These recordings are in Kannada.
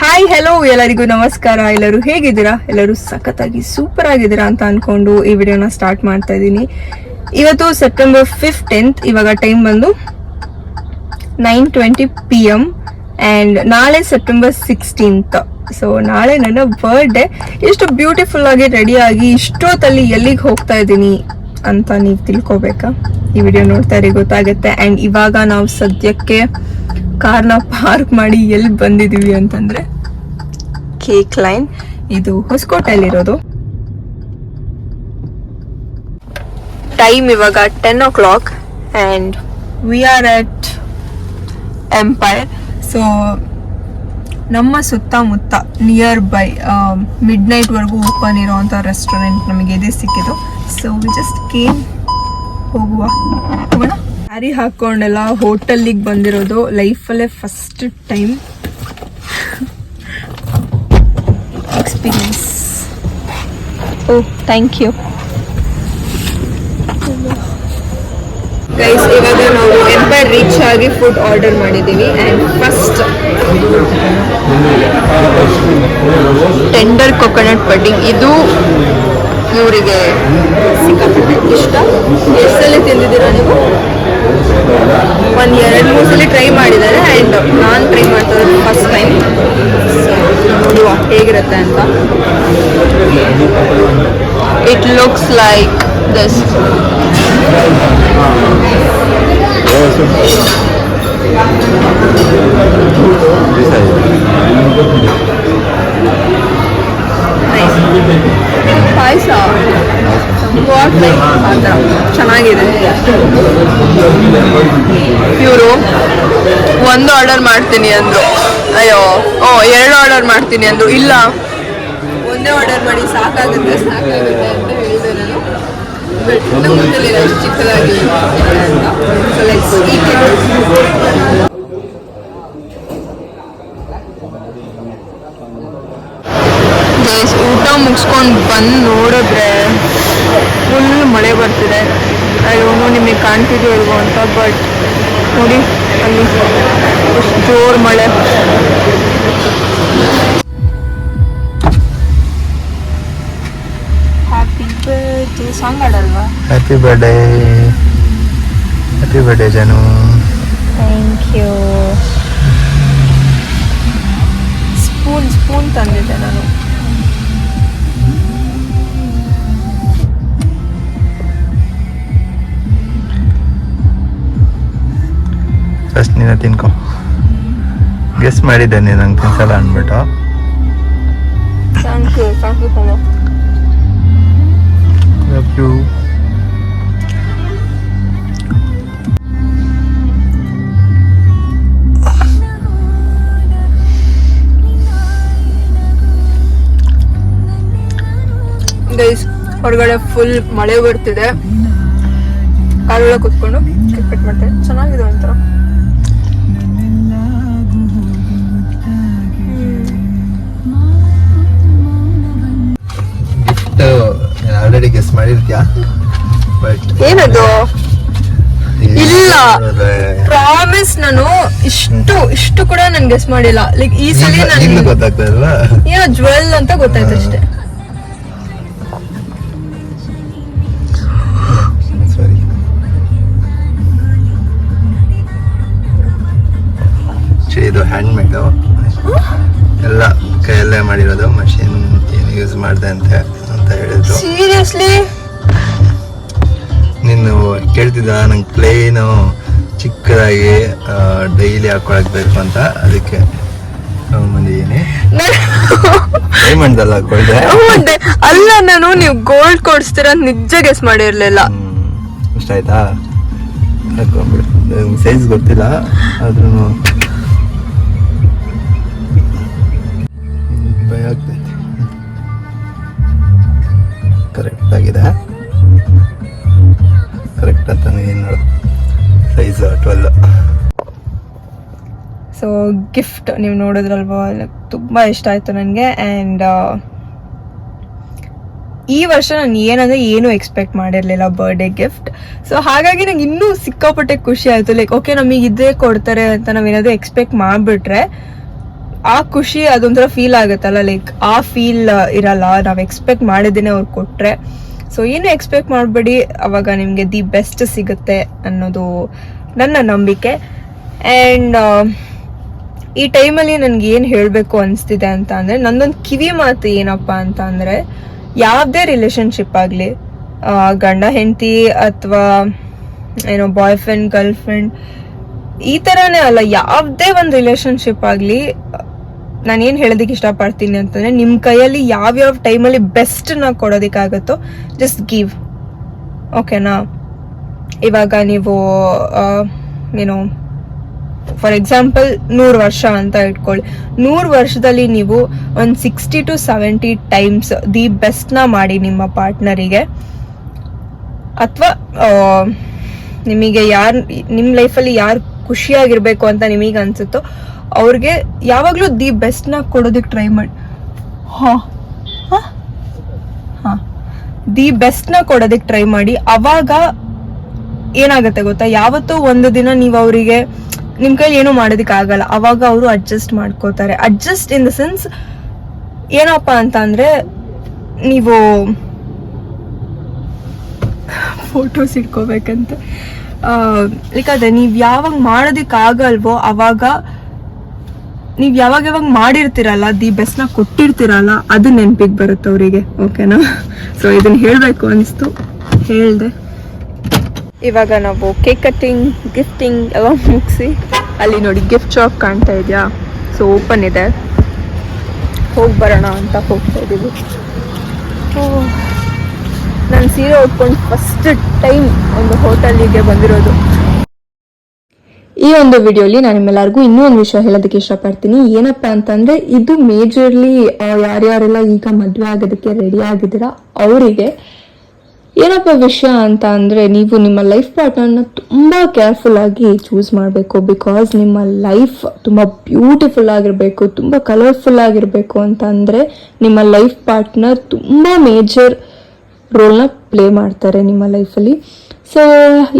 ಹಾಯ್ ಹೆಲೋ ಎಲ್ಲರಿಗೂ ನಮಸ್ಕಾರ. ಎಲ್ಲರೂ ಹೇಗಿದ್ದೀರಾ? ಎಲ್ಲರೂ ಸಖತ್ತಾಗಿ ಸೂಪರ್ ಆಗಿದ್ದೀರಾ ಅಂತ ಅನ್ಕೊಂಡು ಈ ವಿಡಿಯೋನ ಸ್ಟಾರ್ಟ್ ಮಾಡ್ತಾ ಇದ್ದೀನಿ. ಇವತ್ತು ಸೆಪ್ಟೆಂಬರ್ 15th. ಇವಾಗ ಟೈಮ್ ಬಂದು 9:20 PM ಅಂಡ್ ನಾಳೆ ಸೆಪ್ಟೆಂಬರ್ 16th. ಸೊ ನಾಳೆ ನನ್ನ ಬರ್ಡೇ. ಎಷ್ಟು ಬ್ಯೂಟಿಫುಲ್ ಆಗಿ ರೆಡಿ ಆಗಿ ಇಷ್ಟೊತ್ತಲ್ಲಿ ಎಲ್ಲಿಗೆ ಹೋಗ್ತಾ ಇದ್ದೀನಿ ಅಂತ ನೀವು ತಿಳ್ಕೊಬೇಕಾ? ಈ ವಿಡಿಯೋ ನೋಡ್ತಾ ಇರಿ ಗೊತ್ತಾಗುತ್ತೆ. ಅಂಡ್ ಇವಾಗ ನಾವು ಸದ್ಯಕ್ಕೆ ಕಾರ್ನ ಪಾರ್ಕ್ ಮಾಡಿ ಎಲ್ಲಿ ಬಂದಿದೀವಿ ಅಂತಂದ್ರೆ ಕೇಕ್ ಲೈನ್. ಇದು ಹೊಸಕೋಟೆಯಲ್ಲಿರೋದು. ಟೈಮ್ ಇವಾಗ 10 o'clock and we are at Empire. So ನಮ್ಮ ಸುತ್ತಮುತ್ತ ನಿಯರ್ ಬೈ ಮಿಡ್ ನೈಟ್ ವರ್ಗೂ ಓಪನ್ ಇರೋಂಥ ರೆಸ್ಟೋರೆಂಟ್ ನಮಗೆ ಇದೇ ಸಿಕ್ಕಿದ್ದು. So we just came. ಹೋಗುವ ಸ್ಯಾರಿ ಹಾಕೊಂಡೆಲ್ಲ ಹೋಟೆಲ್ಲಿಗೆ ಬಂದಿರೋದು ಲೈಫಲ್ಲೇ first time experience. Oh thank you guys. ಇವಾಗ ನಾವು ಎಂಪೈರ್ ರೀಚ್ ಆಗಿ ಫುಡ್ ಆರ್ಡರ್ ಮಾಡಿದ್ದೀವಿ. And first tender coconut pudding. ಇದು ಇವರಿಗೆ ಸಿಕ್ಕಾಪಟ್ಟೆ ಇಷ್ಟ. ಎಷ್ಟು ಸಲ ತಿಂದಿದ್ದೀರಾ ನೀವು? ಒಂದು 2-3 ಸಲ ಟ್ರೈ ಮಾಡಿದ್ದಾರೆ. ಆ್ಯಂಡ್ ನಾನು ಟ್ರೈ ಮಾಡ್ತಾ ಇರೋದು ಫಸ್ಟ್ ಟೈಮ್. ನೋಡುವ ಹೇಗಿರುತ್ತೆ ಅಂತ. It looks like this. ಪಾಯಸ ಚೆನ್ನಾಗಿದೆ. ಇವರು ಒಂದು ಆರ್ಡರ್ ಮಾಡ್ತೀನಿ ಅಂದ್ರು. ಅಯ್ಯೋ 2 ಆರ್ಡರ್ ಮಾಡ್ತೀನಿ ಅಂದ್ರು. ಇಲ್ಲ, ಒಂದೇ ಆರ್ಡರ್ ಮಾಡಿ ಸಾಕಾಗುತ್ತೆ ಅಂತ ಹೇಳಿದೆ ನಾನು. ಬಟ್ ಗೊತ್ತಿಲ್ಲ ಎಷ್ಟು ಚಿಕ್ಕದಾಗಿ ಊಟ ಮುಗಿಸ್ಕೊಂಡು ಬಂದು ನೋಡಿದ್ರೆ ಫುಲ್ ಮಳೆ ಬರ್ತಿದೆ. ಅಯ್ಯೋನು ನಿಮಗೆ ಕಾಣ್ತಿದ್ಯೋ ಇಲ್ವೋ ಅಂತ. ಬಟ್ ನೋಡಿ ಅಲ್ಲಿ ಎಷ್ಟು ಜೋರು ಮಳೆ. ಹ್ಯಾಪಿ ಬರ್ಡೇ ಸಾಂಗ್ ಆಡಲ್ವಾ? Happy birthday Jaanu. Thank you. Spoon ತಂದಿದ್ದೆ ನಾನು. ಫಸ್ಟ್ ನೀನು ತಿನ್ಕೊ. ಗೆಸ್ ಮಾಡಿದ್ದೆ ನೀನು ನಂಗೆ ತಿನ್ಸಲ್ಲ ಅಂದ್ಬಿಟ್ಟು. ಥ್ಯಾಂಕ್ ಯು ಕಮೋ. Love you. ಗೈಸ್, ಹೊರಗಡೆ ಫುಲ್ ಮಳೆ ಬರ್ತಿದೆ. ಕಾರೊಳಗೆ ಕುತ್ಕೊಂಡು ಕ್ರಿಕೆಟ್ ಮಾಡ್ತೇನೆ. ಚೆನ್ನಾಗಿದೆ ಒಂಥರ. ಗಿಫ್ಟ್ ಆಲ್ರೆಡಿ ಗೆಸ್ ಮಾಡಿರ್ತೀಯಾ? ಬಟ್ ಏನದು? ಇಲ್ಲ, ಪ್ರಾಮಿಸ್. ನಾನು ಇಷ್ಟು ಕೂಡ ನಾನು ಗೆಸ್ ಮಾಡಿಲ್ಲ. ಲೈಕ್ ಈ ಸಲ ನಾನು ಗೊತ್ತಾಗ್ತದಲ್ವಾ? ಏನೋ ಜ್ಯುವೆಲ್ ಅಂತ ಗೊತ್ತಾಯ್ತು ಅಷ್ಟೇ. ಇದು ಹ್ಯಾಂಡ್ ಮೇಡು, ಎಲ್ಲ ಕೈಯಲ್ಲೇ ಮಾಡಿರೋದು. ಮಷೀನ್ ಏನು ಯೂಸ್ ಮಾಡಿದೆ ಅಂತ ಹೇಳಿದ್ರು. ಸೀರಿಯಸ್ಲಿ? ನೀನು ಕೇಳ್ತಿದ್ದ ನಂಗೆ ಪ್ಲೇನು ಚಿಕ್ಕದಾಗಿ ಡೈಲಿ ಹಾಕೊಳಕ್ ಬೇಕು ಅಂತ, ಅದಕ್ಕೆ ಬಂದಿದ್ದೀನಿ. ಟ್ರೈ ಮಾಡ್ದಲ್ಲ ಹಾಕೊಳ್ದೆ. ಅಲ್ಲ, ನಾನು ನೀವು ಗೋಲ್ಡ್ ಕೊಡಿಸ್ತೀರ ನಿಜ ಗೆಸ್ ಮಾಡಿರ್ಲಿಲ್ಲ. ಇಷ್ಟ ಆಯ್ತಾ? ಹಾಕೊಂಡ್ಬಿಡು. ಸೈಜ್ ಗೊತ್ತಿಲ್ಲ ಆದ್ರೂ ಭಯ ಆಗ್ತೈತೆ. ಕರೆಕ್ಟ್ ಆಗಿದೆ. ಕರೆಕ್ಟ್ ಅಂತ ಏನು ನೋಡು, ಸೈಜ್ 12. ಸೊ ಗಿಫ್ಟ್ ನೀವು ನೋಡಿದ್ರಲ್ವಾ, ತುಂಬ ಇಷ್ಟ ಆಯಿತು ನನಗೆ. ಆ್ಯಂಡ್ ಈ ವರ್ಷ ನಾನು ಏನು ಎಕ್ಸ್ಪೆಕ್ಟ್ ಮಾಡಿರಲಿಲ್ಲ ಬರ್ಡೇ ಗಿಫ್ಟ್. ಸೊ ಹಾಗಾಗಿ ನಂಗೆ ಇನ್ನೂ ಸಿಕ್ಕಾಪಟ್ಟೆ ಖುಷಿ ಆಯಿತು. ಲೈಕ್ ಓಕೆ, ನಮಗೆ ಇದೇ ಕೊಡ್ತಾರೆ ಅಂತ ನಾವೇನಾದರೂ ಎಕ್ಸ್ಪೆಕ್ಟ್ ಮಾಡಿಬಿಟ್ರೆ ಆ ಖುಷಿ ಅದೊಂಥರ ಫೀಲ್ ಆಗುತ್ತಲ್ಲ, ಲೈಕ್ ಆ ಫೀಲ್ ಇರಲ್ಲ ನಾವು ಎಕ್ಸ್ಪೆಕ್ಟ್ ಮಾಡಿದ್ದೇನೆ ಅವ್ರು ಕೊಟ್ರೆ. ಸೊ ಏನು ಎಕ್ಸ್ಪೆಕ್ಟ್ ಮಾಡಬೇಡಿ, ಅವಾಗ ನಿಮಗೆ ದಿ ಬೆಸ್ಟ್ ಸಿಗುತ್ತೆ ಅನ್ನೋದು ನನ್ನ ನಂಬಿಕೆ. ಆ್ಯಂಡ್ ಈ ಟೈಮಲ್ಲಿ ನನಗೆ ಏನು ಹೇಳಬೇಕು ಅನಿಸ್ತಿದೆ ಅಂತ ಅಂದರೆ, ನನ್ನೊಂದು ಕಿವಿ ಮಾತು ಏನಪ್ಪ ಅಂತ ಅಂದರೆ, ಯಾವುದೇ ರಿಲೇಶನ್ಶಿಪ್ ಆಗಲಿ, ಗಂಡ ಹೆಂಡತಿ ಅಥವಾ ಏನೋ ಬಾಯ್ ಫ್ರೆಂಡ್ ಗರ್ಲ್ ಫ್ರೆಂಡ್ ಈ ಥರನೇ ಅಲ್ಲ, ಯಾವುದೇ ಒಂದು ರಿಲೇಶನ್ಶಿಪ್ ಆಗಲಿ, ನಾನೇನು ಹೇಳೋದಕ್ಕೆ ಇಷ್ಟಪಡ್ತೀನಿ ಅಂತಂದರೆ, ನಿಮ್ಮ ಕೈಯಲ್ಲಿ ಯಾವ್ಯಾವ ಟೈಮಲ್ಲಿ ಬೆಸ್ಟನ್ನ ಕೊಡೋದಕ್ಕಾಗತ್ತೋ ಜಸ್ಟ್ ಗಿವ್, ಓಕೆನಾ. ಇವಾಗ ನೀವು ಏನೋ ಫಾರ್ ಎಕ್ಸಾಂಪಲ್ 100 ವರ್ಷ ಅಂತ ಇಟ್ಕೊಳ್ಳಿ, 100 ವರ್ಷದಲ್ಲಿ ನೀವು ಒಂದು 60 to 70 ಟೈಮ್ಸ್ ದಿ ಬೆಸ್ಟ್ನ ಮಾಡಿ ನಿಮ್ಮ ಪಾರ್ಟ್ನರಿಗೆ, ಅಥವಾ ನಿಮಗೆ ಯಾರು ನಿಮ್ಮ ಲೈಫಲ್ಲಿ ಯಾರು ಖುಷಿಯಾಗಿರ್ಬೇಕು ಅಂತ ನಿಮಗೆ ಅನ್ಸುತ್ತೋ ಅವ್ರಿಗೆ ಯಾವಾಗಲೂ ದಿ ಬೆಸ್ಟ್ನ ಕೊಡೋದಕ್ಕೆ ಟ್ರೈ ಮಾಡಿ. ದಿ ಬೆಸ್ಟ್ನ ಕೊಡೋದಕ್ಕೆ ಟ್ರೈ ಮಾಡಿ. ಅವಾಗ ಏನಾಗುತ್ತೆ ಗೊತ್ತಾ, ಯಾವತ್ತೂ ಒಂದು ದಿನ ನೀವು ಅವರಿಗೆ ನಿಮ್ಮ ಕೈಲಿ ಏನೂ ಮಾಡೋದಕ್ಕೆ ಆಗಲ್ಲ, ಅವಾಗ ಅವರು ಅಡ್ಜಸ್ಟ್ ಮಾಡ್ಕೋತಾರೆ. ಅಡ್ಜಸ್ಟ್ ಇನ್ ದ ಸೆನ್ಸ್ ಏನಪ್ಪ ಅಂತ ಅಂದರೆ, ನೀವು ಫೋಟೋಸ್ ಇಟ್ಕೋಬೇಕಂತ ಲೈಕ್ ಅದೇ, ನೀವು ಯಾವಾಗ ಮಾಡೋದಕ್ಕಾಗಲ್ವೋ ಅವಾಗ ನೀವು ಯಾವಾಗ ಮಾಡಿರ್ತೀರಲ್ಲ, ದಿ ಬೆಸ್ಟ್ನ ಕೊಟ್ಟಿರ್ತೀರಲ್ಲ, ಅದು ನೆನಪಿಗೆ ಬರುತ್ತೆ ಅವರಿಗೆ, ಓಕೆನಾ. ಸೊ ಇದನ್ನು ಹೇಳಬೇಕು ಅನಿಸ್ತು, ಹೇಳಿದೆ. ಇವಾಗ ನಾವು ಕೇಕ್ ಕಟ್ಟಿಂಗ್, ಗಿಫ್ಟಿಂಗ್ ಎಲ್ಲ ಮುಗಿಸಿ, ಅಲ್ಲಿ ನೋಡಿ ಗಿಫ್ಟ್ ಶಾಪ್ ಕಾಣ್ತಾ ಇದೆಯಾ, ಸೊ ಓಪನ್ ಇದೆ, ಹೋಗಿ ಬರೋಣ ಅಂತ ಹೋಗ್ತಾ ಇದ್ದೀವಿ. ನಾನು ಸೀರೆ ಉಟ್ಕೊಂಡು ಫಸ್ಟ್ ಟೈಮ್ ಒಂದು ಹೋಟೆಲಿಗೆ ಬಂದಿರೋದು. ಈ ಒಂದು ವಿಡಿಯೋಲಿ ನಾನು ನಿಮ್ಮೆಲ್ಲರಿಗೂ ಇನ್ನೂ ಒಂದು ವಿಷಯ ಹೇಳೋದಕ್ಕೆ ಇಷ್ಟಪಡ್ತೀನಿ. ಏನಪ್ಪ ಅಂತಂದರೆ, ಇದು ಮೇಜರ್ಲಿ ಯಾರ್ಯಾರೆಲ್ಲ ಈಗ ಮದುವೆ ಆಗೋದಕ್ಕೆ ರೆಡಿ ಆಗಿದ್ದೀರಾ ಅವರಿಗೆ ಏನಪ್ಪ ವಿಷಯ ಅಂತ ಅಂದರೆ, ನೀವು ನಿಮ್ಮ ಲೈಫ್ ಪಾರ್ಟ್ನರ್ನ ತುಂಬ ಕೇರ್ಫುಲ್ ಆಗಿ ಚೂಸ್ ಮಾಡಬೇಕು. ಬಿಕಾಸ್ ನಿಮ್ಮ ಲೈಫ್ ತುಂಬ ಬ್ಯೂಟಿಫುಲ್ ಆಗಿರಬೇಕು, ತುಂಬ ಕಲರ್ಫುಲ್ ಆಗಿರಬೇಕು ಅಂತ ಅಂದರೆ ನಿಮ್ಮ ಲೈಫ್ ಪಾರ್ಟ್ನರ್ ತುಂಬ ಮೇಜರ್ ರೋಲ್ನ ಪ್ಲೇ ಮಾಡ್ತಾರೆ ನಿಮ್ಮ ಲೈಫಲ್ಲಿ. ಸೊ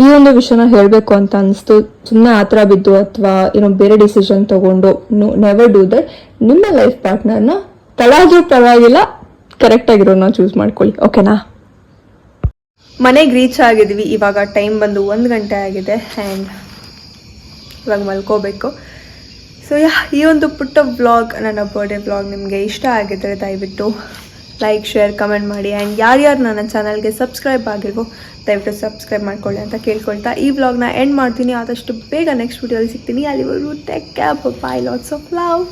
ಈ ಒಂದು ವಿಷಯನ ಹೇಳಬೇಕು ಅಂತ ಅನಿಸ್ತು. ಸುಮ್ಮನೆ ಆ ಥರ ಬಿದ್ದು ಅಥವಾ ಏನೋ ಬೇರೆ ಡಿಸಿಷನ್ ತೊಗೊಂಡು ನೆವರ್ ಡೂ ದಟ್. ನಿಮ್ಮ ಲೈಫ್ ಪಾರ್ಟ್ನರ್ನ ತಳಾದ್ರೂ ಪರವಾಗಿಲ್ಲ, ಕರೆಕ್ಟಾಗಿರೋನ ಚೂಸ್ ಮಾಡ್ಕೊಳ್ಳಿ, ಓಕೆನಾ. ಮನೆಗೆ ರೀಚ್ ಆಗಿದ್ವಿ. ಇವಾಗ ಟೈಮ್ ಬಂದು 1 ಗಂಟೆ ಆಗಿದೆ ಆ್ಯಂಡ್ ಇವಾಗ ಮಲ್ಕೋಬೇಕು. ಸೊ ಈ ಒಂದು ಪುಟ್ಟ ವ್ಲಾಗ್, ನನ್ನ ಬರ್ಡೇ ವ್ಲಾಗ್ ನಿಮಗೆ ಇಷ್ಟ ಆಗಿದ್ದರೆ ದಯವಿಟ್ಟು ಲೈಕ್, ಶೇರ್, ಕಮೆಂಟ್ ಮಾಡಿ. ಆ್ಯಂಡ್ ಯಾರ್ಯಾರು ನನ್ನ ಚಾನಲ್ಗೆ ಸಬ್ಸ್ಕ್ರೈಬ್ ಆಗಿಲ್ವೋ ದಯವಿಟ್ಟು ಸಬ್ಸ್ಕ್ರೈಬ್ ಮಾಡ್ಕೊಳ್ಳಿ ಅಂತ ಕೇಳ್ಕೊಳ್ತಾ ಈ ವ್ಲಾಗ್ನ ಎಂಡ್ ಮಾಡ್ತೀನಿ. ಆದಷ್ಟು ಬೇಗ ನೆಕ್ಸ್ಟ್ ವಿಡಿಯೋಲಿ ಸಿಗ್ತೀನಿ. ಅಲ್ಲಿವರೆಗೂ take care, by, lots of love.